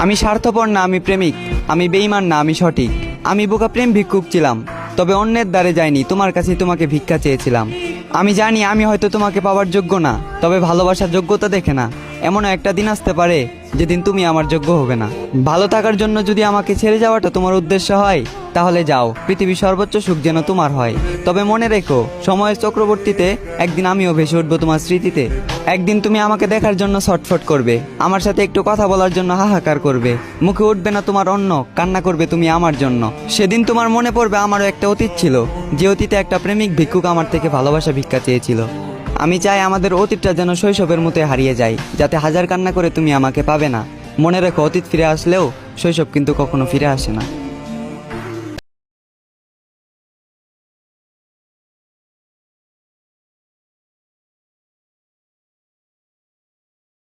আমি স্বার্থপর না, আমি প্রেমিক। আমি বেঈমান না, আমি সঠিক। আমি বোকা প্রেম ভিক্ষুক ছিলাম, তবে অন্যের দ্বারে যাইনি, তোমার কাছেই তোমাকে ভিক্ষা চেয়েছিলাম। আমি জানি আমি হয়তো তোমাকে পাওয়ার যোগ্য না, তবে ভালোবাসার যোগ্যতা দেখে না। এমনও একটা দিন আসতে পারে যেদিন তুমি আমার যোগ্য হবে না। ভালো থাকার জন্য যদি আমাকে ছেড়ে যাওয়াটা তোমার উদ্দেশ্য হয়, তাহলে যাও, পৃথিবীর সর্বোচ্চ সুখ যেন তোমার হয়। তবে মনে রেখো, সময়ের চক্রবর্তীতে একদিন আমিও ভেসে উঠবো তোমার স্মৃতিতে। একদিন তুমি আমাকে দেখার জন্য ছটফট করবে, আমার সাথে একটু কথা বলার জন্য হাহাকার করবে। মুখে উঠবে না তোমার অন্ন, কান্না করবে তুমি আমার জন্য। সেদিন তোমার মনে পড়বে আমারও একটা অতীত ছিল, যে অতীতে একটা প্রেমিক ভিক্ষুক আমার থেকে ভালোবাসা ভিক্ষা চেয়েছিল। আমি চাই আমাদের অতীতটা যেন শৈশবের মতো হারিয়ে যায়, যাতে হাজার কান্না করে তুমি আমাকে পাবে না। মনে রেখো, অতীত ফিরে আসলেও শৈশব কিন্তু কখনো ফিরে আসে না।